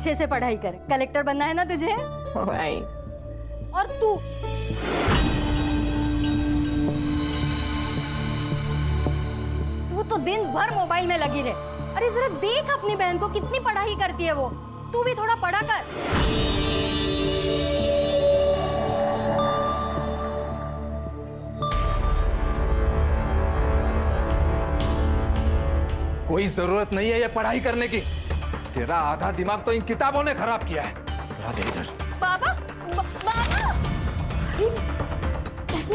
अच्छे से पढ़ाई कर, कलेक्टर बनना है ना तुझे। भाई और तू तो दिन भर मोबाइल में लगी रहे। अरे जरा देख अपनी बहन को, कितनी पढ़ाई करती है वो। तू भी थोड़ा पढ़ा कर। कोई जरूरत नहीं है ये पढ़ाई करने की। तेरा आधा दिमाग तो इन किताबों ने खराब किया है। ला दे इधर। बाबा, बाबा, ये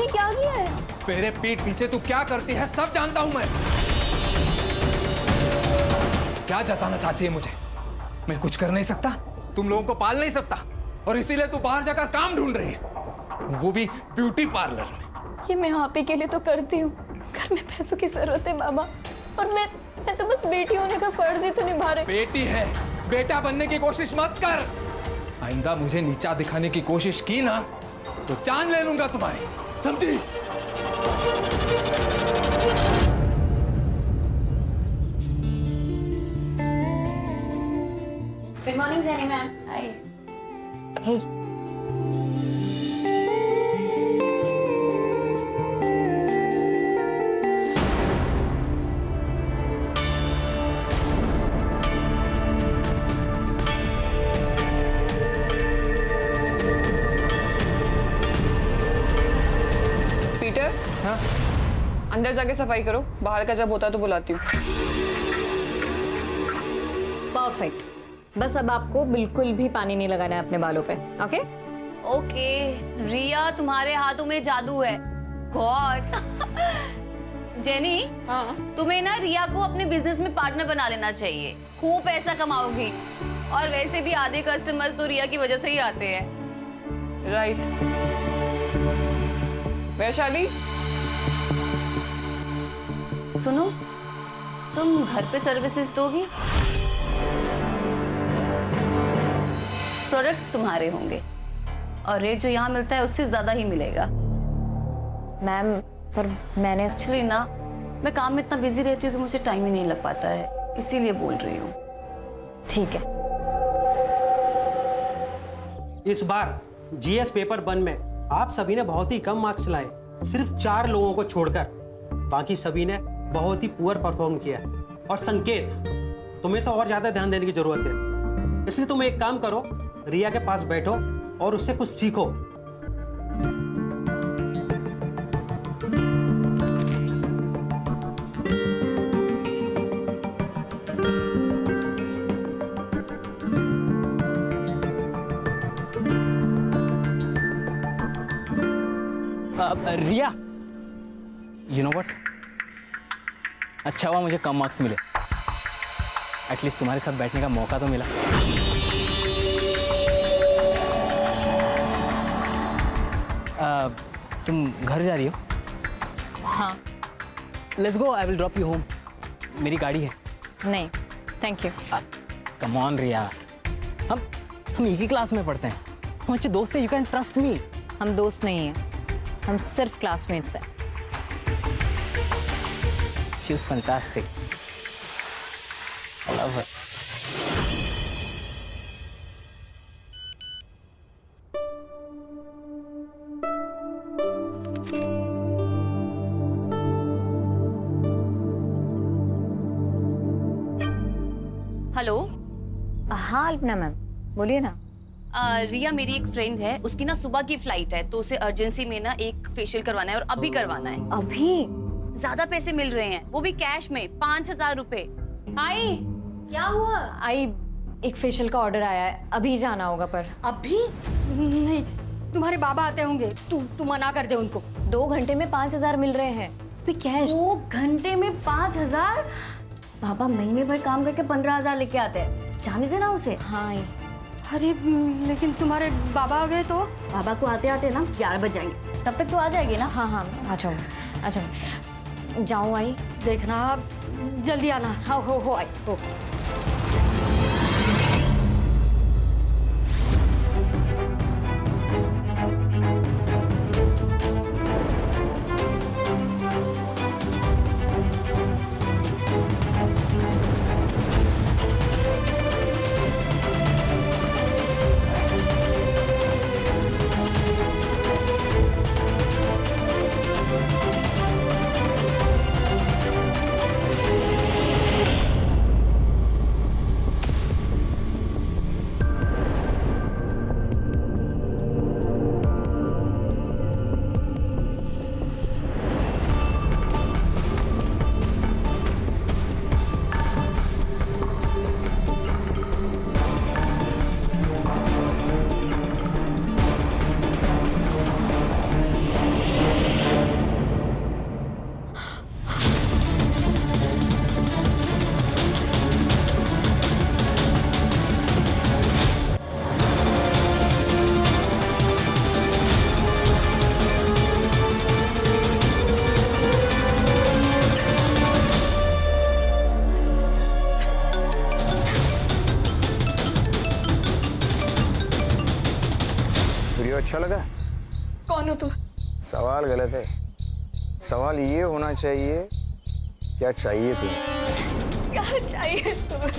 क्या किया है? मेरे पीठ पीछे तू क्या करती है सब जानता हूं मैं। क्या जताना चाहती है मुझे? मैं कुछ कर नहीं सकता, तुम लोगों को पाल नहीं सकता, और इसीलिए तू बाहर जाकर काम ढूंढ रही है, वो भी ब्यूटी पार्लर में। ये मैं आप ही के लिए तो करती हूँ, घर में पैसों की जरूरत है बाबा, और मैं तो बस बेटी होने का फर्ज ही तो निभा रही। बेटी है, बेटा बनने की कोशिश मत कर। आइंदा मुझे नीचा दिखाने की कोशिश की ना तो जान ले लूंगा तुम्हारी, समझी? Good morning Jenny ma'am. Hi. Hey Peter, हाँ? अंदर जाके सफाई करो, बाहर का जब होता है तो बुलाती हूँ। परफेक्ट। बस अब आपको बिल्कुल भी पानी नहीं लगाना है अपने बालों पे, ओके? ओके, रिया तुम्हारे हाथों में जादू है। गॉड। जेनी, तुम्हें ना रिया को अपने बिजनेस में पार्टनर बना लेना चाहिए, खूब पैसा कमाओगी। और वैसे भी आधे कस्टमर्स तो रिया की वजह से ही आते हैं। राइट। वैशाली, सुनो, तुम घर पे सर्विसेज दोगी? प्रोडक्ट्स तुम्हारे होंगे और रेट जो यहाँ मिलता है उससे ज्यादा ही मिलेगा। मैम पर मैंने एक्चुअली ना मैं काम में इतना बिजी रहती हूँ कि मुझे टाइम ही नहीं लग पाता है, इसीलिए बोल रही हूँ। ठीक है। इस बार जीएस पेपर 1 में आप सभी ने बहुत ही कम मार्क्स लाए, सिर्फ 4 लोगों को छोड़कर। बाकी सभी ने बहुत ही पुअर परफॉर्म किया। और संकेत, तुम्हें तो और ज्यादा ध्यान देने की जरूरत है, इसलिए तुम एक काम करो, रिया के पास बैठो और उससे कुछ सीखो। रिया, यू नो व्हाट, अच्छा हुआ मुझे कम मार्क्स मिले, एटलीस्ट तुम्हारे साथ बैठने का मौका तो मिला। तुम घर जा रही हो? हाँ। Let's go, I will drop you home. मेरी गाड़ी है। नहीं थैंक यू। कम ऑन रिया, हम एक ही क्लास में पढ़ते हैं, हम अच्छे दोस्त हैं, यू कैन ट्रस्ट मी। हम दोस्त नहीं हैं, हम सिर्फ क्लासमेट्स हैं। She is fantastic, I love her. Hello. हाँ अल्पना मैम, बोलिए ना। रिया मेरी एक फ्रेंड है, उसकी ना सुबह की फ्लाइट है, तो उसे अर्जेंसी में ना एक फेशियल करवाना है और अभी करवाना है। अभी? ज्यादा पैसे मिल रहे हैं, वो भी कैश में, 5000 रुपए। आई, क्या हुआ? आई, एक फेशियल का ऑर्डर आया है, अभी जाना होगा। पर अभी नहीं, तुम्हारे बाबा आते होंगे, तू मना कर दे उनको। 2 घंटे में 5000 मिल रहे हैं। अभी कैश। 2 घंटे में 5000? बाबा महीने भर काम करके 15000 लेके आते हैं, जाने देना उसे। हाँ आई। अरे लेकिन तुम्हारे बाबा आ गए तो? बाबा को आते आते ना 11 बज जाएंगे, तब तक तो आ जाएगी ना? हाँ हाँ आ जाऊँ, आ जाऊँ। जाऊँ आई? देखना जल्दी आना। हाँ हो आई हो। अच्छा लगा? कौन हो तुम? सवाल गलत है। सवाल ये होना चाहिए, क्या चाहिए तुम्हें? क्या चाहिए तुम्हें?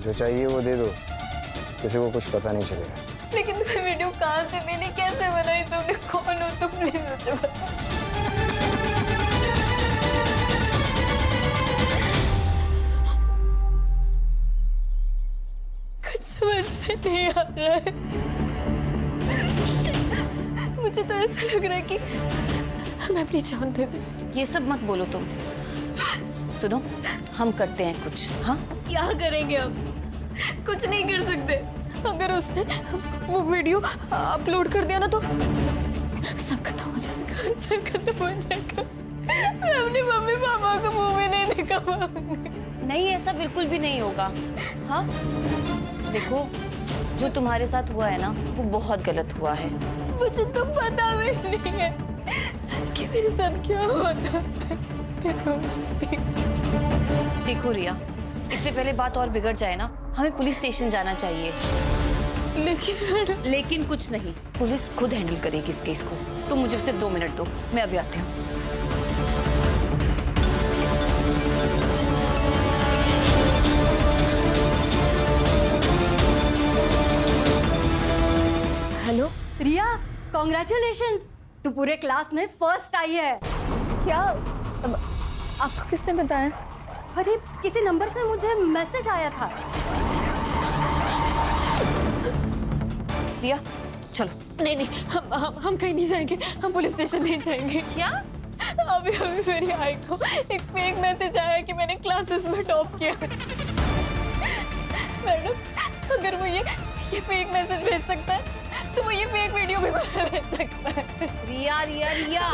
जो चाहिए वो दे दो, किसी को कुछ पता नहीं चलेगा। लेकिन तुम्हें वीडियो कहाँ से मिली, कैसे बनाई तुमने, कौन हो तुम, प्लीज मुझे बताओ। कुछ समझ में नहीं आ रहा है। मुझे तो ऐसा लग रहा है कि मैं अपनी जान दे दूं। ये सब मत बोलो तुम। सुनो, हम करते हैं कुछ। हाँ, क्या करेंगे हम? कुछ नहीं कर सकते। अगर उसने वो वीडियो अपलोड कर दिया ना तो सब खत्म हो जाएगा, सब खत्म हो जाएगा। मैं अपने मम्मी पापा को मुंह में नहीं दिखा पाऊंगी। नहीं, ऐसा बिल्कुल भी नहीं होगा। हाँ, देखो, जो तुम्हारे साथ हुआ है ना, वो बहुत गलत हुआ है। मुझे तो पता भी नहीं है कि मेरे साथ क्या हुआ था। देखो रिया, इससे पहले बात और बिगड़ जाए ना, हमें पुलिस स्टेशन जाना चाहिए। लेकिन कुछ नहीं, पुलिस खुद हैंडल करेगी इस केस को। तुम मुझे सिर्फ 2 मिनट दो, मैं अभी आती हूँ। हेलो रिया, कॉन्ग्रेचुलेशंस, तू पूरे क्लास में फर्स्ट आई है। क्या? आपको किसने बताया? अरे किसी नंबर से मुझे मैसेज आया था। रिया, चलो। नहीं नहीं, हम कहीं नहीं जाएंगे, हम पुलिस स्टेशन नहीं जाएंगे। क्या? अभी मेरी आई को एक फेक मैसेज आया कि मैंने क्लासेस में टॉप किया है। मैडम, अगर वो ये फेक मैसेज भेज सकता है तो वो ये फेक वीडियो भी भेज सकता है। रिया रिया रिया,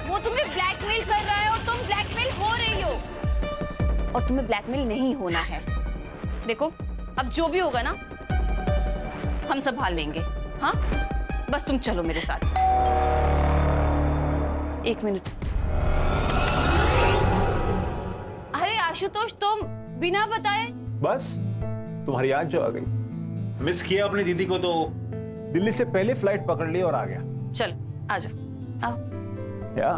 वो तुम्हें ब्लैकमेल कर रहा है और तुम ब्लैकमेल हो रही हो। और तुम्हें ब्लैकमेल नहीं होना है। देखो, अब जो भी होगा ना, हम संभाल लेंगे। हाँ, बस तुम चलो मेरे साथ। 1 मिनट। अरे आशुतोष, तुम बिना बताए? बस तुम्हारी याद जो आ गई। मिस किया अपनी दीदी को तो दिल्ली से पहले फ्लाइट पकड़ ली और आ गया। चलो, आ जाओ, आओ। क्या?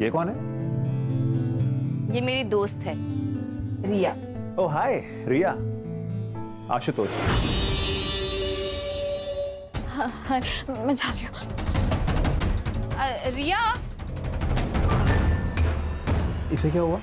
ये कौन है? ये मेरी दोस्त है, रिया। ओह हाय रिया। आशुतोष। हाँ, मैं जा रही हूँ। रिया, इसे क्या हुआ?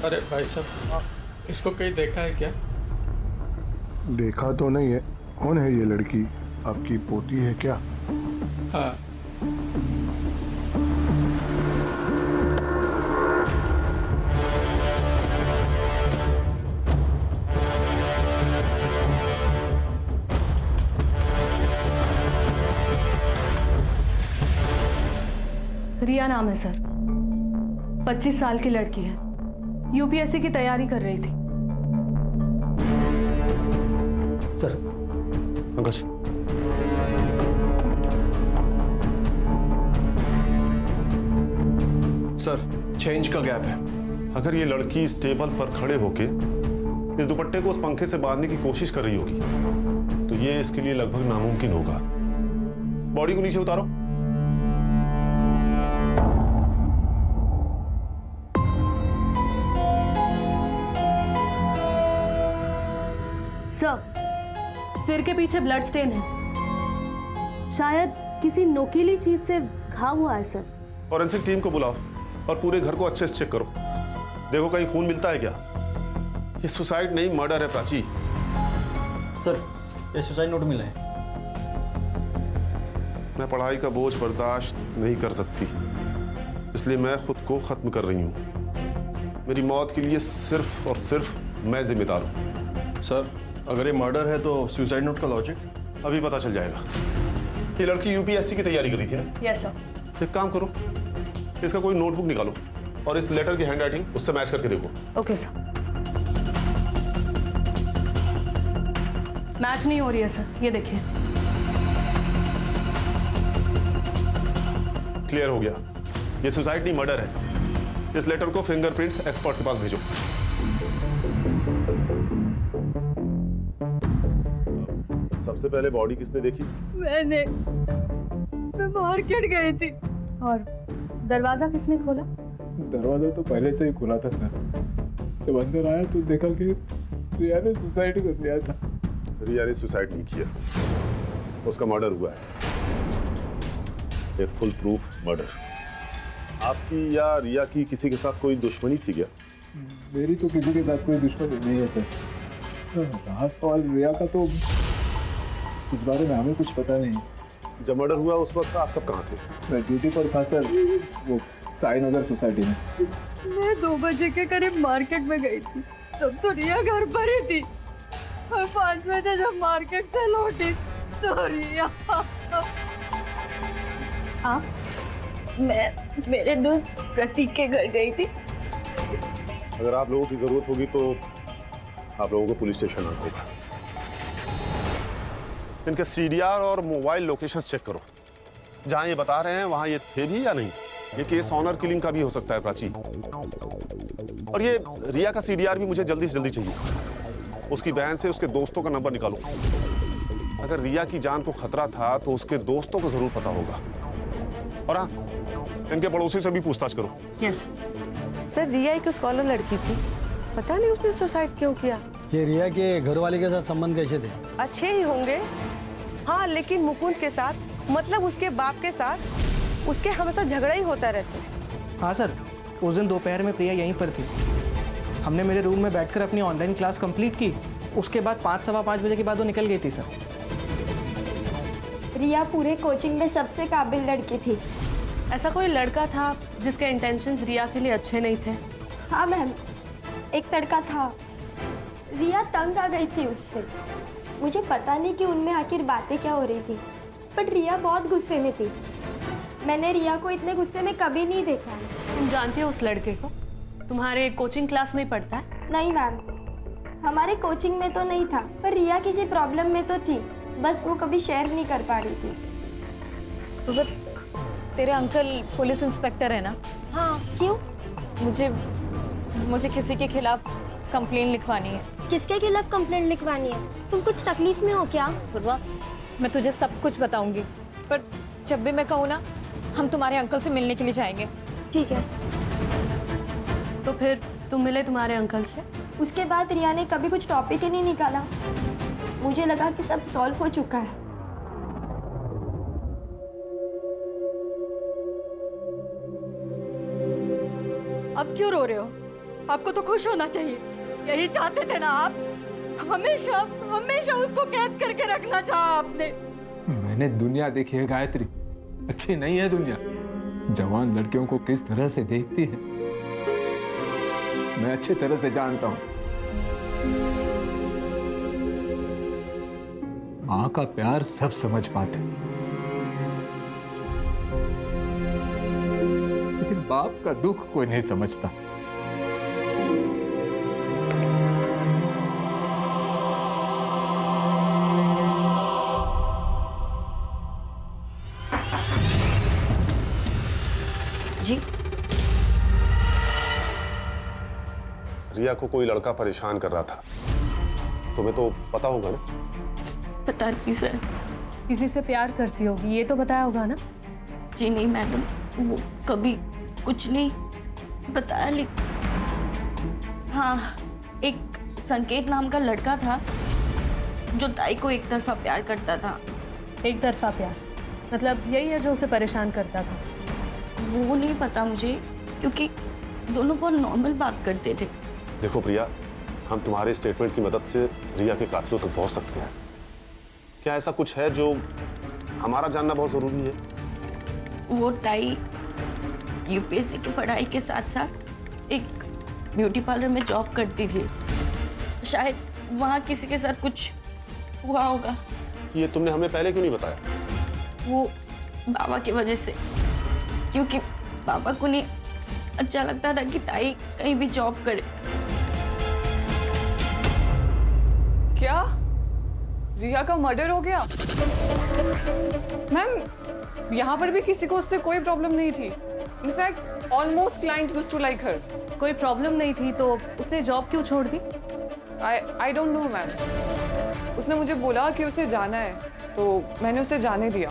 अरे भाई साहब, इसको कहीं देखा है क्या? देखा तो नहीं है। कौन है ये लड़की? आपकी पोती है क्या? हाँ। रिया नाम है सर, 25 साल की लड़की है, यूपीएससी की तैयारी कर रही थी। सर, पंकज, सर, चेंज का गैप है। अगर ये लड़की इस टेबल पर खड़े होके इस दुपट्टे को उस पंखे से बांधने की कोशिश कर रही होगी तो ये इसके लिए लगभग नामुमकिन होगा। बॉडी को नीचे उतारो। सर, सिर के पीछे ब्लड स्टेन है, शायद किसी नोकीली चीज से घाव हुआ है सर। फॉरेंसिक टीम को बुलाओ और पूरे घर को अच्छे से चेक करो। देखो कहीं खून मिलता है क्या। ये सुसाइड नहीं, मर्डर है प्राची। सर, ये सुसाइड नोट मिला है। मैं पढ़ाई का बोझ बर्दाश्त नहीं कर सकती, इसलिए मैं खुद को खत्म कर रही हूँ। मेरी मौत के लिए सिर्फ और सिर्फ मैं जिम्मेदार हूँ। सर, अगर ये मर्डर है तो सुसाइड नोट का लॉजिक अभी पता चल जाएगा। ये लड़की यूपीएससी की तैयारी कर रही थी ना? Yes sir. एक काम करो, इसका कोई नोटबुक निकालो और इस लेटर की हैंडराइटिंग उससे मैच करके देखो। Okay sir. मैच नहीं हो रही है सर, ये देखिए। क्लियर हो गया, ये सुसाइड नहीं मर्डर है। इस लेटर को फिंगरप्रिंट्स एक्सपर्ट के पास भेजो। सबसे पहले बॉडी किसने देखी? मैं मार्केट गई थी। और दरवाजा किसने खोला? दरवाजा तो पहले से ही खुला था सर। जब अंदर आया तो देखा कि रिया ने सुसाइड कर लिया था। रिया ने सुसाइड नहीं किया, उसका मर्डर हुआ है, एक फुल प्रूफ मर्डर। आपकी या रिया की किसी के साथ कोई दुश्मनी थी क्या? मेरी तो किसी के साथ कोई दुश्मनी नहीं है सर। रहा सवाल रिया का, तो इस बारे में हमें कुछ पता नहीं। जब मर्डर हुआ उस वक्त आप सब कहाँ थे? मैं ड्यूटी पर था सर, वो साई नगर सोसाइटी में। मैं 2 बजे के करीब मार्केट में गई थी, तब तो रिया घर पर ही थी। और 5 बजे जब मार्केट से लौटी तो रिया। आप? मैं मेरे दोस्त प्रतीक के घर गई थी। अगर आप लोगों की जरूरत होगी तो आप लोगों को पुलिस स्टेशन आना होगा। इनके सीडीआर और मोबाइल लोकेशन चेक करो, जहां ये बता रहे हैं वहां ये थे भी या नहीं। ये केस ऑनर किलिंग का भी हो सकता है प्राची। और ये रिया का सीडीआर भी मुझे जल्दी से जल्दी चाहिए। उसकी बहन से उसके दोस्तों का नंबर निकालो। अगर रिया की जान को खतरा था तो उसके दोस्तों को जरूर पता होगा। और हाँ, इनके पड़ोसी से भी पूछताछ करो। यस सर, रिया एक स्कॉलर लड़की थी, पता नहीं उसने सुसाइड क्यों किया। ये रिया के घर वाले के साथ संबंध कैसे थे? अच्छे ही होंगे, हाँ, लेकिन मुकुंद के साथ, मतलब उसके बाप के साथ उसके हमेशा झगड़ा ही होता रहता। हाँ सर, उस दिन दोपहर में प्रिया यहीं पर थी। हमने मेरे रूम में बैठकर अपनी ऑनलाइन क्लास कंप्लीट की। उसके बाद 5 सवा 5 बजे के बाद वो निकल गई थी सर। रिया पूरे कोचिंग में सबसे काबिल लड़की थी। ऐसा कोई लड़का था जिसके इंटेंशंस रिया के लिए अच्छे नहीं थे? हाँ मैम, एक लड़का था। रिया तंग आ गई थी उससे। मुझे पता नहीं कि उनमें आखिर बातें क्या हो रही थी, बट रिया बहुत गुस्से में थी। मैंने रिया को इतने गुस्से में कभी नहीं देखा। तुम जानती हो उस लड़के को? तुम्हारे कोचिंग क्लास में ही पढ़ता है? नहीं मैम, हमारे कोचिंग में तो नहीं था, पर रिया किसी प्रॉब्लम में तो थी, बस वो कभी शेयर नहीं कर पा रही थी। तो तेरे अंकल पुलिस इंस्पेक्टर है ना? हाँ, क्यों? मुझे किसी के खिलाफ कंप्लेन लिखवानी है। किसके खिलाफ कंप्लेंट लिखवानी है? तुम कुछ तकलीफ में हो क्या? पूर्वा, मैं तुझे सब कुछ बताऊंगी, पर जब भी मैं कहूँ ना, हम तुम्हारे अंकल से मिलने के लिए जाएंगे। ठीक है। तो फिर तुम मिले तुम्हारे अंकल से? उसके बाद रिया ने कभी कुछ टॉपिक ही नहीं निकाला। मुझे लगा कि सब सॉल्व हो चुका है। अब क्यों रो रहे हो? आपको तो खुश होना चाहिए। यही चाहते थे ना आप? हमेशा हमेशा उसको कैद करके रखना चाहा आपने। मैंने दुनिया देखी है गायत्री, अच्छी नहीं है दुनिया। जवान लड़कियों को किस तरह से देखती है मैं अच्छी तरह से जानता हूं। मां का प्यार सब समझ पाते, लेकिन बाप का दुख कोई नहीं समझता। जी, रिया को कोई लड़का परेशान कर रहा था, तुम्हें तो पता होगा ना? पता नहीं सर। किसी से प्यार करती होगी, ये तो बताया होगा ना? जी नहीं मैडम, वो कभी कुछ नहीं बताया। लेकिन हाँ, एक संकेत नाम का लड़का था जो ताई को एक तरफा प्यार करता था। एक तरफा प्यार मतलब यही है जो उसे परेशान करता था? वो नहीं पता मुझे, क्योंकि दोनों बहुत नॉर्मल बात करते थे। देखो प्रिया, हम तुम्हारे स्टेटमेंट की मदद से रिया के कातिलों तक पहुंच सकते हैं। क्या ऐसा कुछ है जो हमारा जानना बहुत जरूरी है? वो ताई यूपीएससी की पढ़ाई के साथ साथ एक ब्यूटी पार्लर में जॉब करती थी। शायद वहाँ किसी के साथ कुछ हुआ होगा। ये तुमने हमें पहले क्यों नहीं बताया? वो बाबा की वजह से, क्योंकि पापा को नहीं अच्छा लगता था कि ताई कहीं भी जॉब करे। क्या रिया का मर्डर हो गया? मैम, यहाँ पर भी किसी को उससे कोई प्रॉब्लम नहीं थी। In fact almost client used to like her. कोई प्रॉब्लम नहीं थी तो उसने जॉब क्यों छोड़ दी? I don't know ma'am. उसने मुझे बोला कि उसे जाना है, तो मैंने उसे जाने दिया।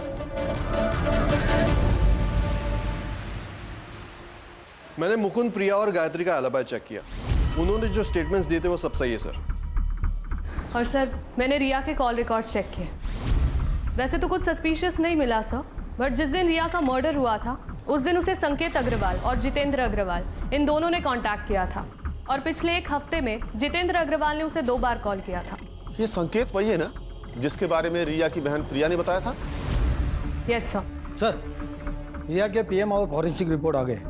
मैंने मुकुंद, प्रिया और गायत्री का एलिबी चेक किया। उन्होंने जो स्टेटमेंट्स दिए थे वो सब सही है सर। और सर, मैंने रिया के कॉल रिकॉर्ड्स चेक किए। वैसे तो कुछ सस्पिशियस नहीं मिला सर, बट जिस दिन रिया का मर्डर हुआ था उस दिन उसे संकेत अग्रवाल और जितेंद्र अग्रवाल इन दोनों ने कांटेक्ट किया था। और पिछले एक हफ्ते में जितेंद्र अग्रवाल ने उसे 2 बार कॉल किया था। ये संकेत वही है ना जिसके बारे में रिया की बहन प्रिया ने बताया था? Yes sir. सर, रिया के पीएम और फॉरेंसिक रिपोर्ट आ गए।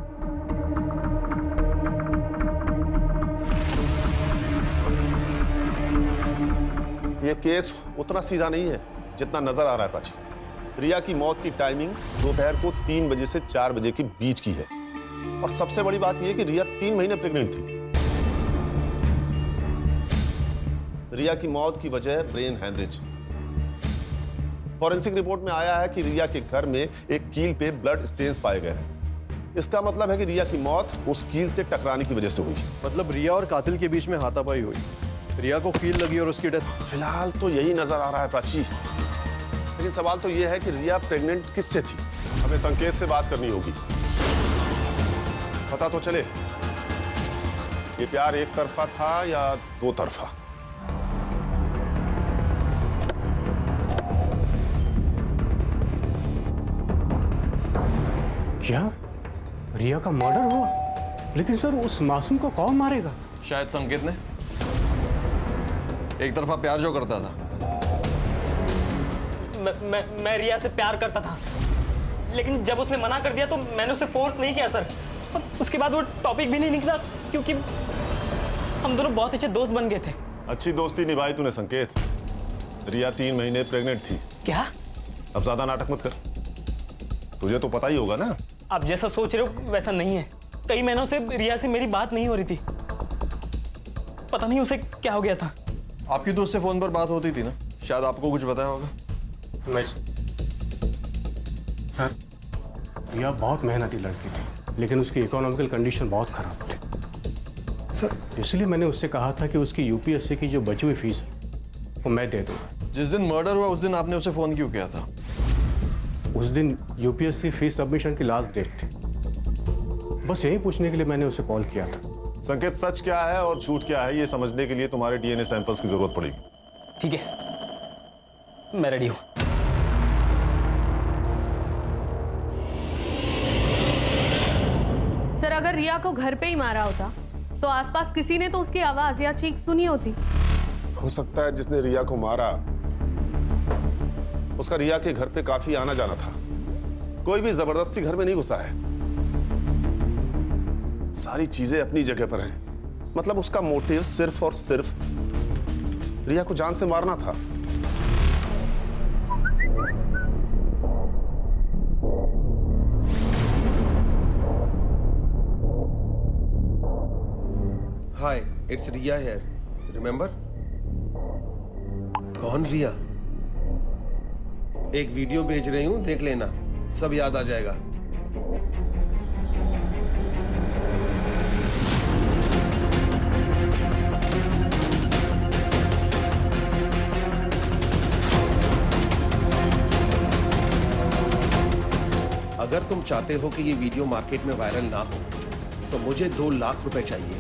ये केस उतना सीधा नहीं है जितना नजर आ रहा है प्राची। रिया की मौत की टाइमिंग दोपहर को 3 बजे से 4 बजे के बीच की है। और सबसे बड़ी बात यह कि रिया 3 महीने प्रेग्नेंट थी। रिया की मौत की वजह ब्रेन हैमरेज। फॉरेंसिक रिपोर्ट में आया है कि रिया के घर में एक कील पे ब्लड स्टेन्स पाए गए हैं। इसका मतलब है कि रिया की मौत उस कील से टकराने की वजह से हुई। मतलब रिया और कातिल के बीच में हाथापाई हुई, रिया को कील लगी और उसकी डेथ। फिलहाल तो यही नजर आ रहा है प्राची, लेकिन सवाल तो यह है कि रिया प्रेग्नेंट किससे थी? हमें संकेत से बात करनी होगी। पता तो चले ये प्यार एक तरफा था या 2 तरफा। क्या रिया का मर्डर हुआ? लेकिन सर, उस मासूम को कौन मारेगा? शायद संकेत ने। एक तरफा प्यार जो करता था। मैं रिया से प्यार करता था, लेकिन जब उसने मना कर दिया तो मैंने उसे फोर्स नहीं किया सर। और उसके बाद वो टॉपिक भी नहीं निकला, क्योंकि हम दोनों बहुत अच्छे दोस्त बन गए थे। अच्छी दोस्ती निभाई तूने संकेत। रिया 3 महीने प्रेग्नेंट थी। क्या? अब ज्यादा नाटक मत कर, तुझे तो पता ही होगा ना। आप जैसा सोच रहे हो वैसा नहीं है। कई महीनों से रिया से मेरी बात नहीं हो रही थी। पता नहीं उसे क्या हो गया था। आपकी तो उससे फोन पर बात होती थी ना, शायद आपको कुछ बताया होगा। नहीं सर, रिया बहुत मेहनती लड़की थी, लेकिन उसकी इकोनॉमिकल कंडीशन बहुत खराब थी सर। इसलिए मैंने उससे कहा था कि उसकी यूपीएससी की जो बची हुई फीस है वो मैं दे दूंगा। जिस दिन मर्डर हुआ उस दिन आपने उसे फोन क्यों किया था? उस दिन यूपीएससी फीस सबमिशन की लास्ट डेट थी। बस यही पूछने के लिए मैंने उसे कॉल किया था। संकेत, सच क्या है और झूठ क्या है ये समझने के लिए तुम्हारे डीएनए सैंपल्स की जरूरत पड़ेगी। ठीक है, मैं रेडी हूं। सर, अगर रिया को घर पे ही मारा होता तो आसपास किसी ने तो उसकी आवाज या चीख सुनी होती। हो सकता है जिसने रिया को मारा उसका रिया के घर पे काफी आना जाना था। कोई भी जबरदस्ती घर में नहीं घुसा है। सारी चीजें अपनी जगह पर हैं। मतलब उसका मोटिव सिर्फ और सिर्फ रिया को जान से मारना था। हाय, इट्स रिया हियर, रिमेंबर? कौन रिया? एक वीडियो भेज रही हूं, देख लेना, सब याद आ जाएगा। अगर तुम चाहते हो कि ये वीडियो मार्केट में वायरल ना हो तो मुझे 2 लाख रुपए चाहिए,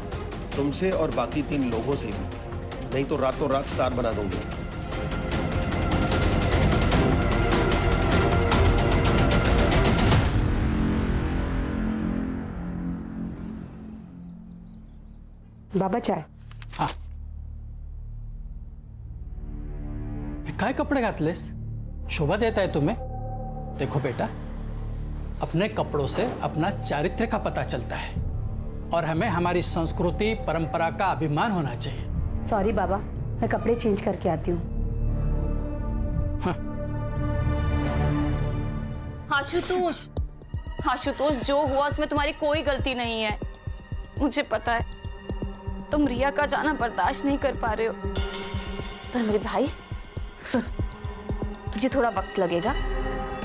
तुमसे और बाकी 3 लोगों से भी, नहीं तो रातों रात स्टार बना दूंगी। बाबा चाय। हाँ, काय कपडे घातलेस? शोभा देता है तुम्हें? देखो बेटा, अपने कपड़ों से अपना चारित्र्य का पता चलता है और हमें हमारी संस्कृति परंपरा का अभिमान होना चाहिए। सॉरी बाबा, मैं कपड़े चेंज करके आती हूँ। आशुतोष, आशुतोष, जो हुआ उसमें तुम्हारी कोई गलती नहीं है। मुझे पता है तुम रिया का जाना बर्दाश्त नहीं कर पा रहे हो, पर मेरे भाई सुन, तुझे थोड़ा वक्त लगेगा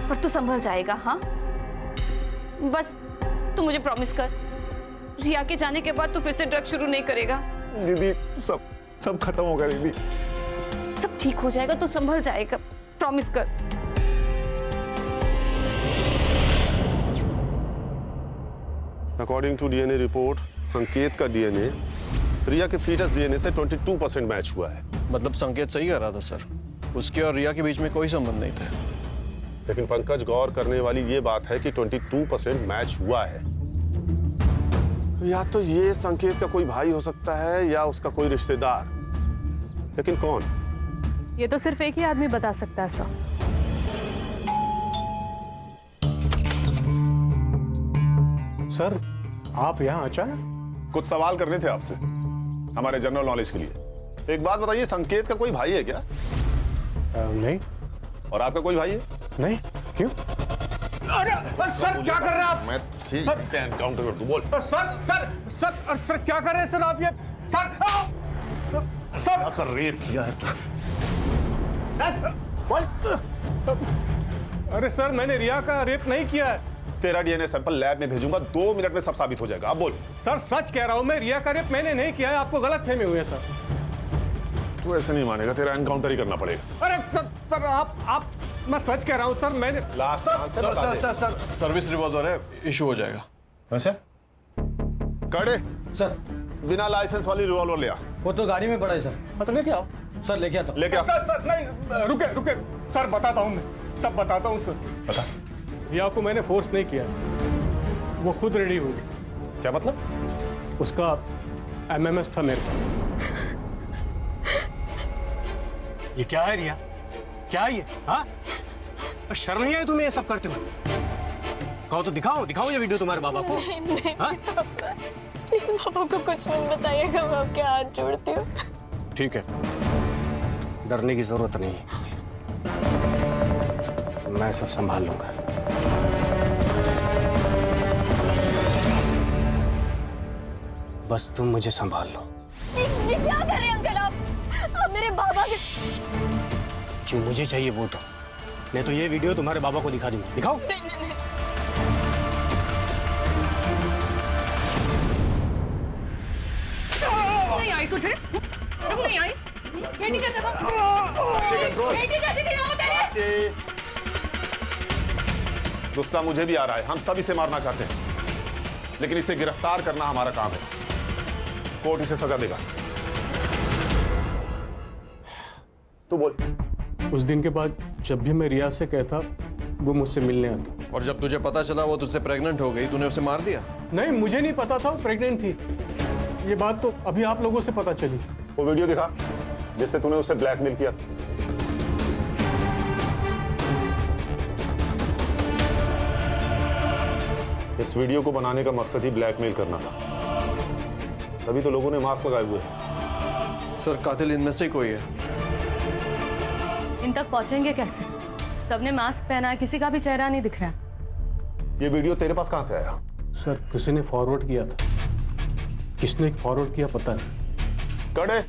पर तू संभल जाएगा। हाँ, बस तू मुझे प्रॉमिस कर, रिया के जाने के बाद तू फिर से ड्रग शुरू नहीं करेगा। दीदी सब खत्म होगा दीदी। सब ठीक हो जाएगा, तू संभल जाएगा, प्रॉमिस कर। अकॉर्डिंग टू डीएनए रिपोर्ट, संकेत का डीएनए रिया के फीटस डीएनए से 22% मैच हुआ है। मतलब संकेत सही कह रहा था सर, उसके और रिया के बीच में कोई संबंध नहीं था। लेकिन पंकज, गौर करने वाली ये बात है कि 22% मैच हुआ है। या तो ये संकेत का कोई भाई हो सकता है या उसका कोई रिश्तेदार, लेकिन कौन? ये तो सिर्फ एक ही आदमी बता सकता है सर। सर, आप यहाँ अचानक? कुछ सवाल करने थे आपसे हमारे जनरल नॉलेज के लिए। एक बात बताइए, संकेत का कोई भाई है क्या? नहीं। और आपका कोई भाई है? नहीं। क्यों? अरे सर क्या कर रहे हैं आप? मैं ठीक है एनकाउंटर कर दूं, बोल। सर क्या कर रहे हैं सर आप ये? सर का रेप किया है। अरे सर, मैंने रिया का रेप नहीं किया है। तेरा डीएनए सैंपल लैब में भेजूंगा, 2 मिनट में सब साबित हो जाएगा। अब बोल। सर सच कह रहा हूं मैं, रिया का रेप मैंने नहीं किया है, आपको गलतफहमी हुई है सर। तू ऐसे नहीं मानेगा, तेरा एनकाउंटर ही करना पड़ेगा। अरे सर आप मैं सच कह रहा हूं सर, मैंने लास्ट सर सर्विस रिवॉल्वर है, इशू हो जाएगा। अच्छा कड़े सर, बिना लाइसेंस वाली रिवॉल्वर ले आ। वो तो गाड़ी में पड़ा है सर। हाँ तो लेके आओ। सर लेके आता। लेके आओ। सर नहीं, रुके सर, बताता हूं मैं, सब बताता हूं सर। बता। रिया को मैंने फोर्स नहीं किया, वो खुद रेडी हुई। क्या मतलब? उसका एमएमएस था मेरे पास। ये क्या है रिया? क्या है ये? हाँ, शर्म नहीं आई तुम्हें ये सब करते हुए? कहो तो दिखाओ ये वीडियो तुम्हारे बाबा को। नहीं प्लीज पापा को कुछ मत बताइएगा, मैं आपके हाथ जोड़ती हूँ। ठीक है, डरने की जरूरत नहीं, मैं सब संभाल लूंगा। बस तुम मुझे संभाल लो। ये क्या कर रहे हैं अंकल आप मेरे बाबा के। जो मुझे चाहिए वो तो, नहीं तो ये वीडियो तुम्हारे बाबा को दिखा दूंगा। दिखाओ। नहीं। नहीं आई तुझे? नहीं आई? खेती करता था? खेती कैसे थी ना वो तेरे? गुस्सा मुझे भी आ रहा है, हम सब इसे मारना चाहते हैं, लेकिन इसे गिरफ्तार करना हमारा काम है। कोर्ट इसे सजा देगा। तू बोल। उस दिन के बाद जब भी मैं रिया से कहता, वो मुझसे मिलने आता। और जब तुझे पता चला वो तुझसे प्रेग्नेंट हो गई, तूने उसे मार दिया? नहीं, मुझे नहीं पता था वो प्रेग्नेंट थी। ये बात तो अभी आप लोगों से पता चली। वो वीडियो दिखा जिससे तूने उसे ब्लैकमेल किया। इस वीडियो को बनाने का मकसद ही ब्लैकमेल करना था, तभी तो लोगों ने मास्क लगाए हुए हैं। सर कातिल इनमें से कोई है। इन तक पहुंचेंगे कैसे? सबने मास्क पहना है, किसी का भी चेहरा नहीं दिख रहा। ये वीडियो तेरे पास कहां से आया? सर किसी ने फॉरवर्ड किया था। किसने फॉरवर्ड किया पता नहीं। कड़े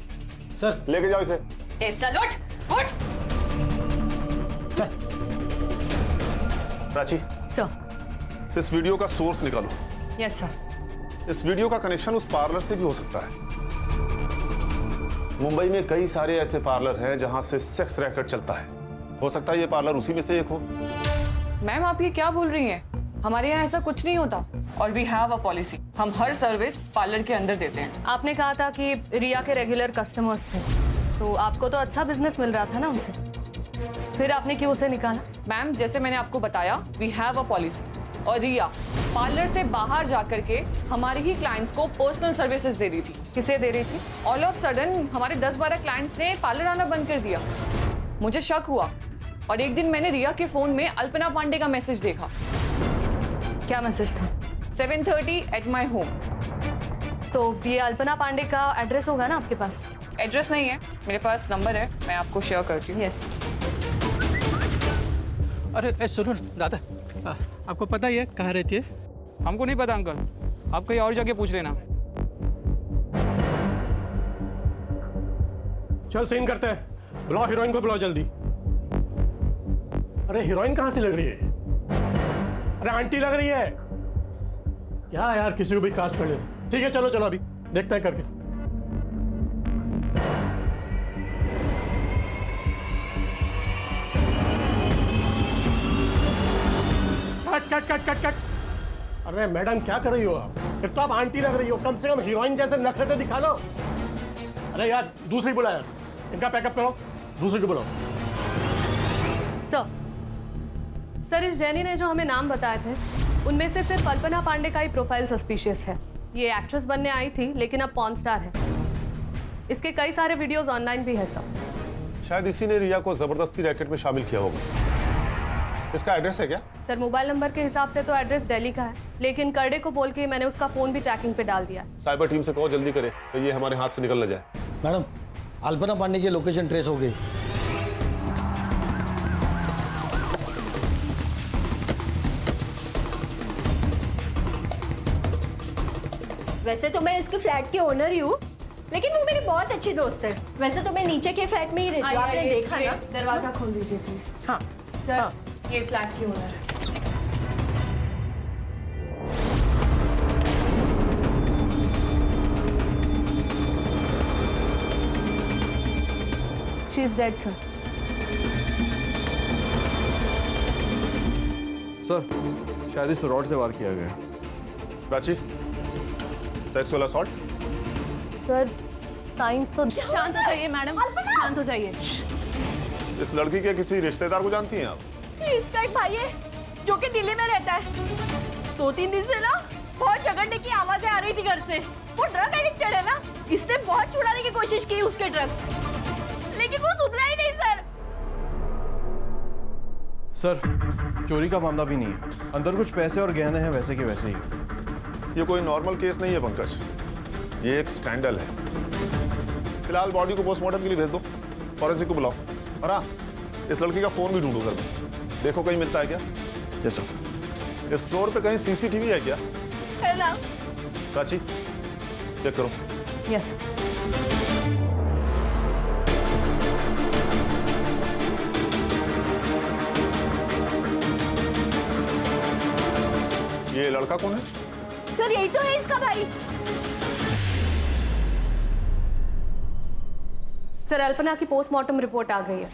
सर लेके जाओ इसे। चल उठ। प्राची सर। इस वीडियो का सोर्स निकालो। Yes sir. इस वीडियो का कनेक्शन उस पार्लर से भी हो सकता है। मुंबई में कई सारे ऐसे पार्लर हैं जहां से सेक्स रैकेट चलता है, हो सकता है ये पार्लर उसी में से एक हो। मैम आप ये क्या बोल रही हैं? हमारे यहाँ ऐसा कुछ नहीं होता और वी हैव अ पॉलिसी, हम हर सर्विस पार्लर के अंदर देते हैं। आपने कहा था कि रिया के रेगुलर कस्टमर्स थे, तो आपको तो अच्छा बिजनेस मिल रहा था ना उनसे, फिर आपने क्यों उसे निकाला? मैम जैसे मैंने आपको बताया, वी हैव अ पॉलिसी, और रिया पार्लर से बाहर जाकर के हमारे ही क्लाइंट्स को पर्सनल सर्विसेज दे रही थी। किसे दे रही थी? ऑल ऑफ सडन हमारे 10-12 क्लाइंट्स ने पार्लर आना बंद कर दिया। मुझे शक हुआ और एक दिन मैंने रिया के फोन में अल्पना पांडे का मैसेज देखा। क्या मैसेज था? 7:30 एट माई होम। तो ये अल्पना पांडे का एड्रेस होगा ना आपके पास? एड्रेस नहीं है, मेरे पास नंबर है, मैं आपको शेयर करती हूँ। यस। अरे सुनो दादा, आपको पता ही है कहाँ रहती है? हमको नहीं पता अंकल, आप कहीं और जाके पूछ लेना। चल सीन करते हैं, बुलाओ हीरोइन को, बुलाओ जल्दी। अरे हीरोइन कहाँ से लग रही है? अरे आंटी लग रही है क्या यार? किसी को भी कास्ट कर ले। ठीक है चलो चलो, अभी देखते हैं करके। Cut cut cut cut cut. अरे मैडम क्या कर रही हो आप? एक तो आप आंटी लग रही हो, कम से कम हीरोइन जैसे नखरे तो दिखा लो। अरे यार दूसरी बुला यार, इनका पैकअप करो, दूसरी को बुलाओ। सर इस जैनी ने जो हमें नाम बताए थे उनमें से सिर्फ अल्पना पांडे का ही प्रोफाइल सस्पिशियस है। ये एक्ट्रेस बनने आई थी लेकिन अब पॉर्न स्टार है। इसके कई सारे वीडियोस ऑनलाइन भी है सर। शायद इसी ने रिया को जबरदस्ती रैकेट में शामिल किया होगा। इसका एड्रेस है क्या? सर मोबाइल नंबर के हिसाब से तो एड्रेस दिल्ली का है, लेकिन करडे को बोल के मैंने उसका फोन भी ट्रैकिंग पे डाल दिया। साइबर टीम से कहो जल्दी करे तो ये हमारे हाथ से निकल न जाए। मैडम अल्पना पांडे की लोकेशन ट्रेस हो गई। वैसे तो मैं इसके फ्लैट की ओनर ही हूँ, लेकिन वो मेरी बहुत अच्छी दोस्त है। वैसे तो मैं नीचे के फ्लैट में ही रहती हूँ, आपने देखा ना। दरवाजा खोल दीजिए प्लीज। हाँ सर हाँ। ये फ्लैट की ओनर है। She is dead sir. Sir शायद इस रॉड से वार किया गया। Prachi, sexual assault? Sir science तो। शांत हो जाइए मैडम, शांत हो जाइए। इस लड़की के किसी रिश्तेदार को जानती हैं आप? इसका एक भाई है जो कि दिल्ली में रहता है। 2-3 दिन से ना बहुत झगड़ने की आवाजें आ रही थी घर से। वो ड्रग एडिक्टेड है ना, इसने बहुत छुड़ाने की कोशिश की उसके ड्रग्स, लेकिन वो सुधरा ही नहीं सर। सर चोरी का मामला भी नहीं है, अंदर कुछ पैसे और गहने हैं वैसे के वैसे ही। ये कोई नॉर्मल केस नहीं है पंकज, ये एक स्कैंडल है। फिलहाल बॉडी को पोस्टमार्टम के लिए भेज दो, फॉरेंसिक को बुलाओ। और हाँ, इस लड़की का फोन भी ढूंढो घर में, देखो कहीं मिलता है क्या। Yes sir. इस फ्लोर पे कहीं सीसीटीवी है क्या? है ना। प्राची चेक करो। यस। ये लड़का कौन है? सर यही तो है इसका भाई। सर अल्पना की पोस्टमार्टम रिपोर्ट आ गई है।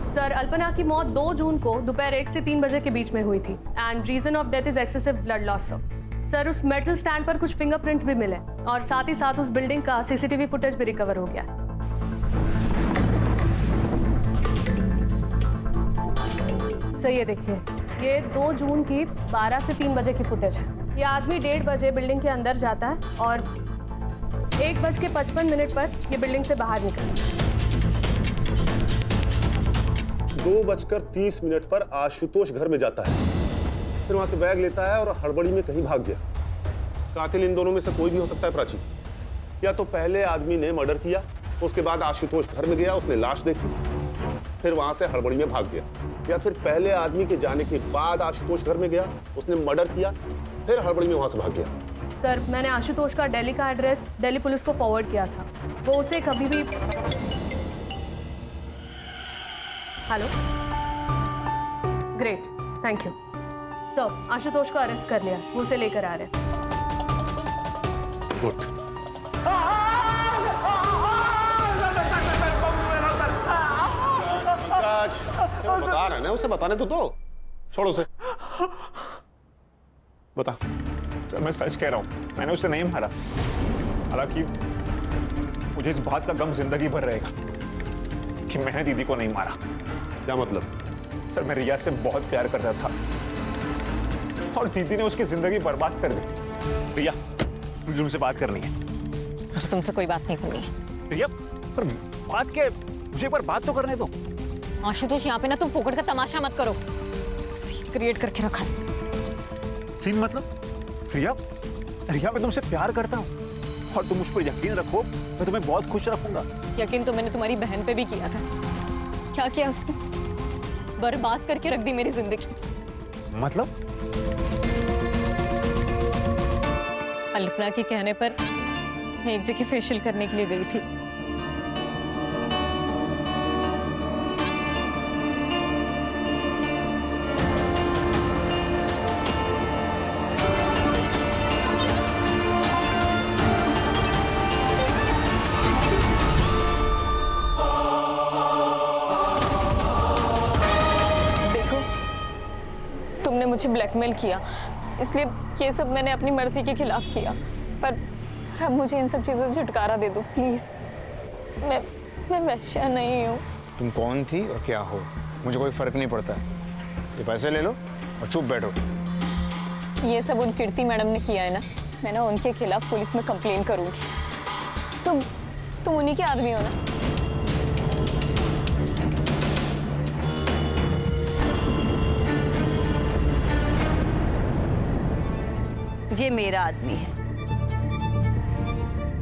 सर अल्पना की मौत 2 जून को दोपहर 1 से 3 बजे के बीच में हुई थी and reason of death is excessive blood loss. Sir उस मेटल स्टैंड पर कुछ फिंगरप्रिंट्स भी मिले और साथ ही साथ उस बिल्डिंग का सीसीटीवी फुटेज भी रिकवर हो गया। सर ये देखिए, ये 2 जून की 12 से 3 बजे की फुटेज है। ये आदमी 1:30 बजे बिल्डिंग के अंदर जाता है और 1:55 पर ये बिल्डिंग से बाहर निकलता है। 2:30 पर आशुतोष घर में जाता है, फिर वहां से बैग लेता है और हड़बड़ी में कहीं भाग गया। कातिल इन दोनों में से कोई भी हो सकता है प्राची। या तो पहले आदमी ने मर्डर किया, उसके बाद आशुतोष घर में गया, उसने लाश देखी, फिर वहां से हड़बड़ी में भाग गया। या फिर पहले आदमी के जाने के बाद आशुतोष घर में गया, उसने मर्डर किया, फिर हड़बड़ी में वहां से भाग गया। सर मैंने आशुतोष का दिल्ली का एड्रेस दिल्ली पुलिस को फॉरवर्ड किया था, वो उसे कभी भी। Hello, great, thank you sir. Ashutosh को अरेस्ट कर लिया, वो उसे लेकर आ रहे हैं। गुड। बता रहे ना, उसे बताने तो दो। छोड़ो उसे। बता। तो मैं सच कह रहा हूँ, मैंने उसे नहीं मारा। हालांकि मुझे इस बात का गम जिंदगी भर रहेगा कि मैंने दीदी को नहीं मारा। क्या मतलब? सर मैं रिया से बहुत प्यार करता था और दीदी ने उसकी जिंदगी बर्बाद कर दी। रिया, मुझे तुमसे बात करनी है। मुझे तुमसे कोई बात नहीं करनी है। रिया, पर बात क्या? मुझे एक बार बात तो करने दो। आशुतोष, यहाँ पे ना तुम फोकट का तमाशा मत करो। सीन क्रिएट करके रखा है। सीन मतलब? रिया, रिया मैं तुमसे प्यार करता हूँ और तुम मुझ पर यकीन रखो, मैं तुम्हें बहुत खुश रखूंगा। यकीन तो मैंने तुम्हारी बहन पे भी किया था। क्या किया उसने? बर्बाद करके रख दी मेरी जिंदगी। मतलब? अल्पना के कहने पर मैं एक जगह फेशियल करने के लिए गई थी। मुझे ब्लैकमेल किया, इसलिए ये सब मैंने अपनी मर्जी के खिलाफ किया। पर अब मुझे इन सब चीज़ों से छुटकारा दे दो प्लीज़। मैं वैश्या नहीं हूँ। तुम कौन थी और क्या हो, मुझे कोई फर्क नहीं पड़ता। ये पैसे ले लो और चुप बैठो। ये सब उन कीर्ति मैडम ने किया है ना, मैं ना उनके खिलाफ पुलिस में कंप्लेन करूंगी। तुम उन्हीं के आदमी हो ना? ये मेरा आदमी है।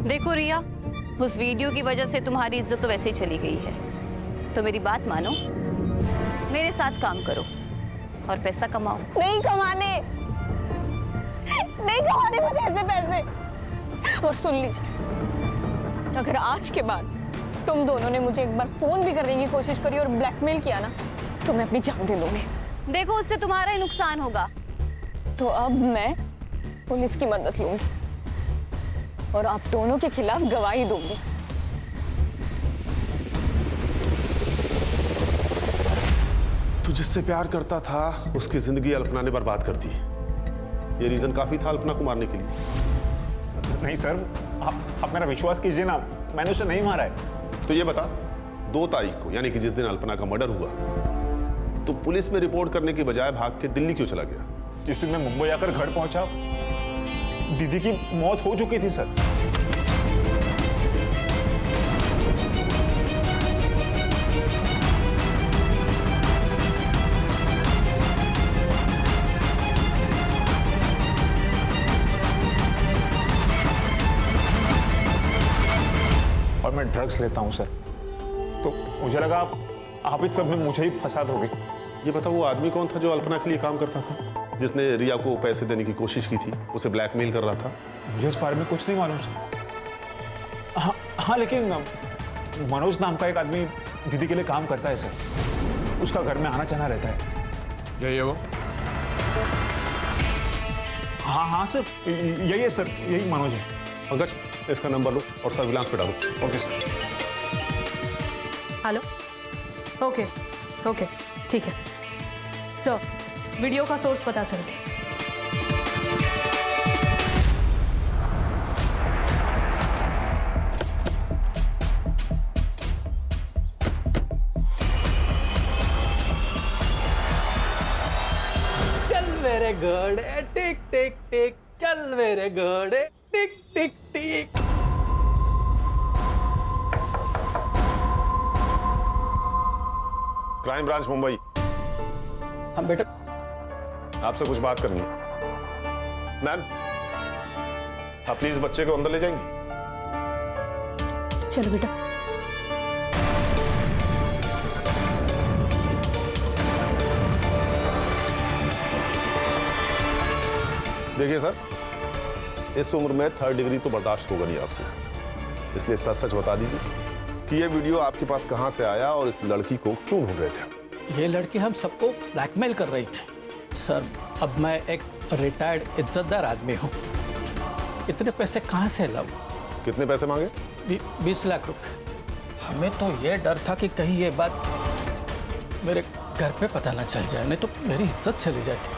देखो रिया, उस वीडियो की वजह से तुम्हारी इज्जत तो वैसे ही चली गई है, तो मेरी बात मानो, मेरे साथ काम करो और पैसा कमाओ। नहीं कमाने मुझे ऐसे पैसे। और सुन लीजिए, अगर आज के बाद तुम दोनों ने मुझे एक बार फोन भी करने की कोशिश करी और ब्लैकमेल किया ना, तो मैं अपनी जान दे लूंगी। देखो, उससे तुम्हारा ही नुकसान होगा। तो अब मैं पुलिस की मदद लूंगी और आप दोनों के खिलाफ गवाही दूंगी। तू जिससे प्यार करता था उसकी जिंदगी अल्पना ने बर्बाद कर दी। ये रीजन काफी था अल्पना को मारने के लिए। नहीं सर, आप मेरा विश्वास कीजिए ना, मैंने उसे नहीं मारा है। तो ये बता, 2 तारीख को यानी कि जिस दिन अल्पना का मर्डर हुआ, तो पुलिस में रिपोर्ट करने की बजाय भाग के दिल्ली क्यों चला गया? जिस दिन मैं मुंबई आकर घर पहुंचा, दीदी की मौत हो चुकी थी सर। और मैं ड्रग्स लेता हूं सर, तो मुझे लगा आप इस सब में मुझे ही फंसा दोगे। ये बता, वो आदमी कौन था जो अल्पना के लिए काम करता था, जिसने रिया को पैसे देने की कोशिश की थी, उसे ब्लैकमेल कर रहा था? मुझे इस बारे में कुछ नहीं मालूम सर। हाँ, लेकिन मनोज नाम का एक आदमी दीदी के लिए काम करता है सर। उसका घर में आना जाना रहता है। यही है वो? हाँ सर, यही है सर, यही मनोज है। पंकज, इसका नंबर लो और सर्विलांस पे डालो। Okay sir. हेलो। ओके, ठीक है सर, वीडियो का सोर्स पता चल गया। चल मेरे घोड़े टिक टिक टिक, चल मेरे घोड़े टिक टिक टिक। Crime branch Mumbai. हम बेटा, आपसे कुछ बात करनी है। मैम, आप प्लीज बच्चे को अंदर ले जाएंगी? चलो बेटा। देखिए सर, इस उम्र में 3rd डिग्री तो बर्दाश्त होगा नहीं आपसे, इसलिए सच सच बता दीजिए कि ये वीडियो आपके पास कहां से आया और इस लड़की को क्यों ढूंढ रहे थे? ये लड़की हम सबको ब्लैकमेल कर रही थी सर। अब मैं एक रिटायर्ड इज्जतदार आदमी हूँ, इतने पैसे कहाँ से लाऊं? कितने पैसे मांगे? 20 लाख रुपए। हमें तो ये डर था कि कहीं ये बात मेरे घर पे पता ना चल जाए, नहीं तो मेरी इज्जत चली जाती।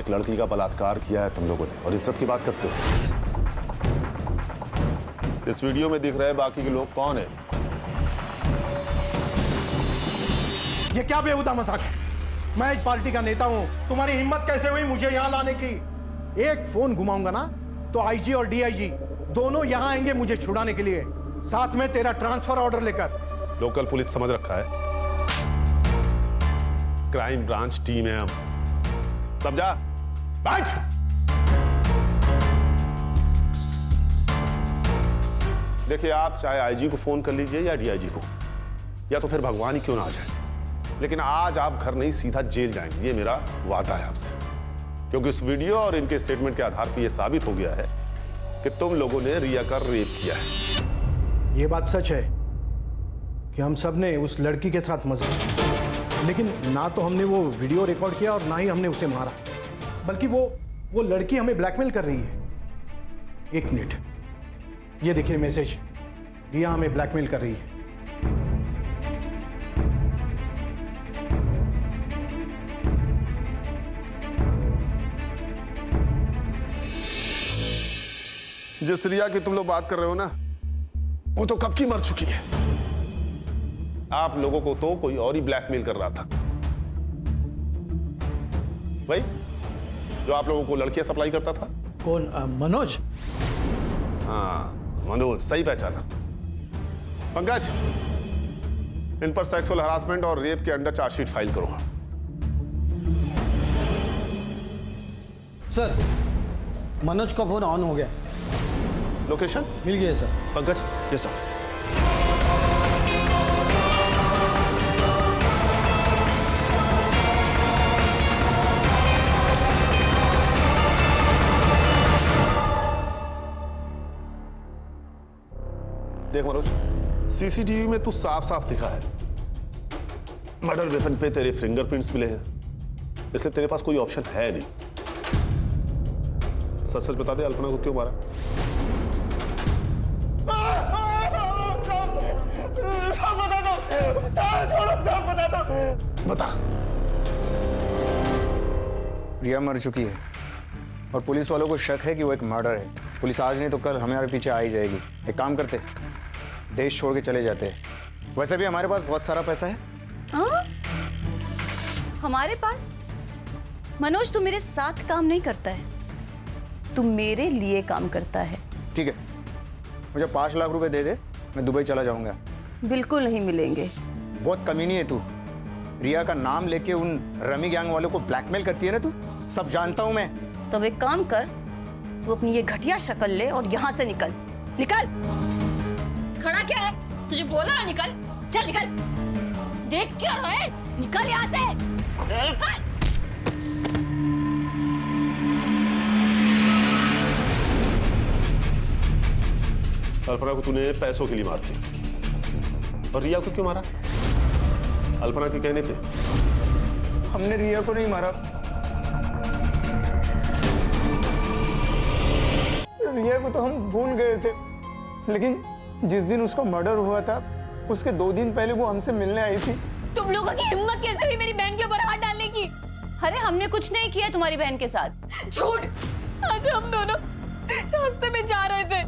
एक लड़की का बलात्कार किया है तुम लोगों ने और इज्जत की बात करते हो। इस वीडियो में दिख रहे बाकी के लोग कौन है? ये क्या बेहुदा मजाक है? मैं एक पार्टी का नेता हूं, तुम्हारी हिम्मत कैसे हुई मुझे यहां लाने की? एक फोन घुमाऊंगा ना तो आईजी और डीआईजी दोनों यहां आएंगे मुझे छुड़ाने के लिए, साथ में तेरा ट्रांसफर ऑर्डर लेकर। लोकल पुलिस समझ रखा है, क्राइम ब्रांच टीम है हम, समझा? बैठ। देखिए, आप चाहे आईजी को फोन कर लीजिए या डीआईजी को, या तो फिर भगवान ही क्यों ना आ जाए, लेकिन आज आप घर नहीं सीधा जेल जाएंगे, ये मेरा वादा है आपसे। क्योंकि इस वीडियो और इनके स्टेटमेंट के आधार पर यह साबित हो गया है कि तुम लोगों ने रिया का रेप किया है। ये बात सच है कि हम सब ने उस लड़की के साथ मजा किया, लेकिन ना तो हमने वो वीडियो रिकॉर्ड किया और ना ही हमने उसे मारा, बल्कि वो लड़की हमें ब्लैकमेल कर रही है। एक मिनट, ये देखिए मैसेज, रिया हमें ब्लैकमेल कर रही है। जिस रिया की तुम लोग बात कर रहे हो ना, वो तो कब की मर चुकी है। आप लोगों को तो कोई और ही ब्लैकमेल कर रहा था। भाई, जो आप लोगों को लड़कियां सप्लाई करता था। कौन? मनोज? हाँ, मनोज, सही पहचाना। पंकज, इन पर सेक्सुअल हरासमेंट और रेप के अंडर चार्जशीट फाइल करो। सर, मनोज का फोन ऑन हो गया। लोकेशन मिल गया सर। पंकज, ये सर। देख मनोज, सीसीटीवी में तू साफ साफ दिखा है। मर्डर वेपन पे तेरे फिंगरप्रिंट्स मिले हैं, इसलिए तेरे पास कोई ऑप्शन है नहीं। सच सच बता दे, अल्पना को क्यों मारा? सब बता दो, सब बता दो। बता। रिया मर चुकी है और पुलिस वालों को शक है कि वो एक मर्डर है। पुलिस आज नहीं तो कल हमारे पीछे आ ही जाएगी। एक काम करते, देश छोड़ के चले जाते हैं। वैसे भी हमारे पास बहुत सारा पैसा है। हाँ? हमारे पास? मनोज, तू मेरे साथ काम नहीं करता है, तू मेरे लिए काम करता है। ठीक है, मुझे 5 लाख रुपए दे दे, मैं दुबई चला जाऊंगा। बिल्कुल नहीं मिलेंगे। बहुत कमीनी है तू। रिया का नाम लेके उन रमी गैंग वालों को ब्लैकमेल करती है ना तू। सब जानता हूं मैं। तो एक काम कर, तू अपनी ये घटिया शक्ल ले और यहाँ से निकल। निकल। खड़ा क्या है? तुझे बोला ना निकल। चल निकल। देख क्या रहा है? निकल यहाँ से। अल्पना को तूने पैसों के लिए मार दिया, और रिया को क्यों मारा? अल्पना के कहने पे। हमने रिया को नहीं मारा, रिया को तो हम भूल गए थे, लेकिन जिस दिन उसका मर्डर हुआ था उसके 2 दिन पहले वो हमसे मिलने आई थी। तुम लोगों की हिम्मत कैसे हुई मेरी बहन के ऊपर हाथ डालने की? अरे हमने कुछ नहीं किया तुम्हारी बहन के साथ। झूठ। आज हम दोनों रास्ते में जा रहे थे,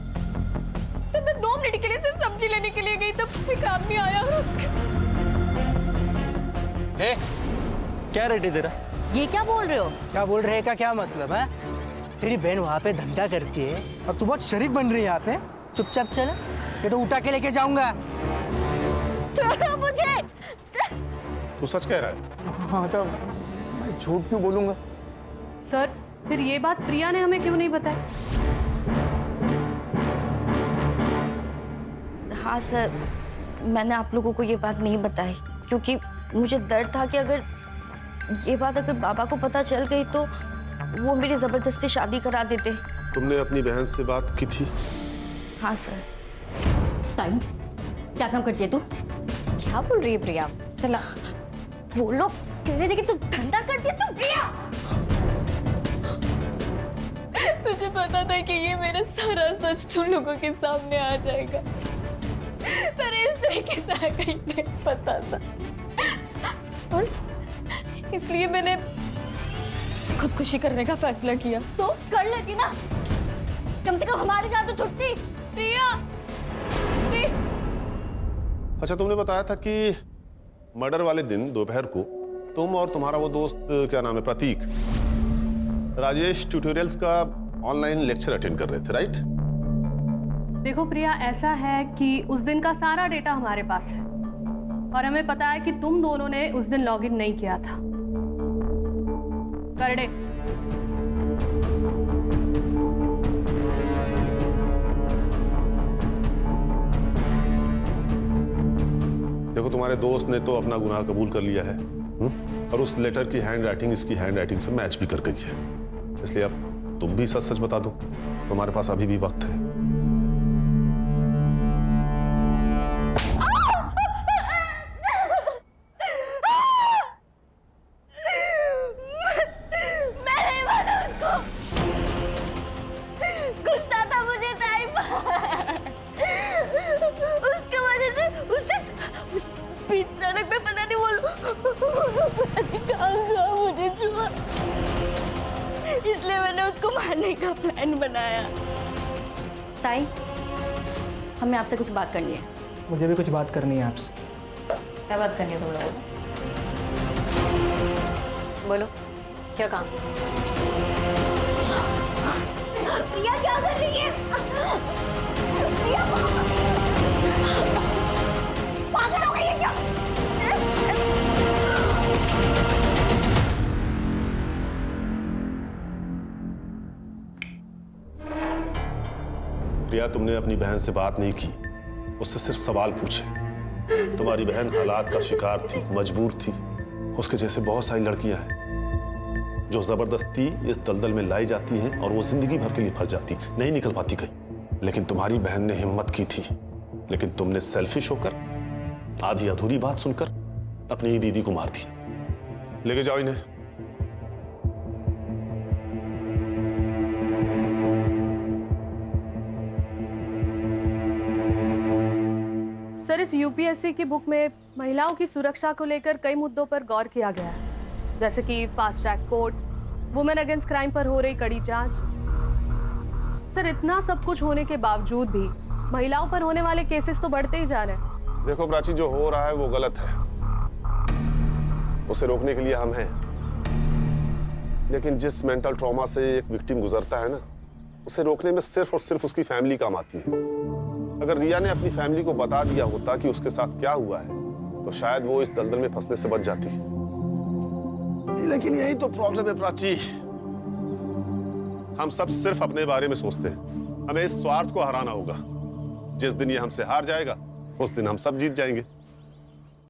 तो मैं 2 मिनट के लिए सिर्फ सब्जी लेने के लिए गई, तब एक आदमी आया और उसके क्या रेट है तेरा? ये क्या बोल रहे हो? क्या बोल रहे का क्या मतलब है? तेरी बहन वहाँ पे धंधा करती है और तू बहुत शरीफ बन रही है यहाँ पे। चुपचाप चल, ये तो उठा के लेके जाऊंगा। छोड़ो मुझे। तू सच कह रहा है? हाँ साहब, मैं झूठ क्यों बोलूंगा? सर, फिर ये बात प्रिया ने हमें क्यों नहीं बताई? हाँ सर, मैंने आप लोगों को ये बात नहीं बताई क्योंकि मुझे डर था कि अगर ये बात अगर बाबा को पता चल गई तो वो मेरी जबरदस्ती शादी करा देते। तुमने अपनी बहन से बात की थी? हाँ सर। टाइम क्या काम करती है तू? क्या बोल रही है प्रिया? चला, वो लोग कह रहे थे कि तू धंधा करती है। तू प्रिया, मुझे पता था कि ये मेरा सारा सच तुम लोगों के सामने आ जाएगा, पर इस तरीके से आगे नहीं पता था, और इसलिए मैंने खुदकुशी करने का फैसला किया। तो कर लेती ना, कम से कम हमारे जान तो छुट्टी। प्रिया, अच्छा, तुमने बताया था कि मर्डर वाले दिन दोपहर को तुम और तुम्हारा वो दोस्त, क्या नाम है, प्रतीक, राजेश ट्यूटोरियल्स का ऑनलाइन लेक्चर अटेंड कर रहे थे, राइट? देखो प्रिया, ऐसा है कि उस दिन का सारा डेटा हमारे पास है और हमें पता है कि तुम दोनों ने उस दिन लॉगिन नहीं किया था। करडे, देखो, तुम्हारे दोस्त ने तो अपना गुनाह कबूल कर लिया है, और उस लेटर की हैंड राइटिंग इसकी हैंड राइटिंग से मैच भी कर गई है, इसलिए अब तुम भी सच सच बता दो। तुम्हारे पास अभी भी वक्त है। इसलिए मैंने उसको मारने का प्लान बनाया। ताई, हमें आपसे कुछ बात करनी है। मुझे भी कुछ बात करनी है आपसे। क्या बात करनी है तुम लोगों को? बोलो, क्या काम? प्रिया क्या कर रही है? प्रिया पागल हो गई है क्या? प्रिया, तुमने अपनी बहन से बात नहीं की, उससे सिर्फ सवाल पूछे। तुम्हारी बहन हालात का शिकार थी, मजबूर थी। उसके जैसे बहुत सारी लड़कियां हैं जो जबरदस्ती इस दलदल में लाई जाती हैं और वो जिंदगी भर के लिए फंस जाती, नहीं निकल पाती कहीं। लेकिन तुम्हारी बहन ने हिम्मत की थी, लेकिन तुमने सेल्फिश होकर आधी अधूरी बात सुनकर अपनी ही दीदी को मार दिया। लेके जाओ इन्हें। सर, इस यूपीएससी की बुक में महिलाओं की सुरक्षा को लेकर कई मुद्दों पर गौर किया गया है, जैसे कि fast track court, women against crime पर हो रही कड़ी जांच। सर, इतना सब कुछ होने के बावजूद भी महिलाओं पर होने वाले केसेस तो बढ़ते ही जा रहे हैं। देखो प्राची, जो हो रहा है वो गलत है, उसे रोकने के लिए हम हैं। लेकिन जिस मेंटल ट्रॉमा से एक विक्टिम गुजरता है ना, उसे रोकने में सिर्फ और सिर्फ उसकी फैमिली काम आती है। अगर रिया ने अपनी फैमिली को बता दिया होता कि उसके साथ क्या हुआ है, तो शायद वो इस दलदल में फंसने से बच जाती। लेकिन यही तो प्रॉब्लम है प्राची, हम सब सिर्फ अपने बारे में सोचते हैं। हमें इस स्वार्थ को हराना होगा। जिस दिन ये हमसे हार जाएगा, उस दिन हम सब जीत जाएंगे।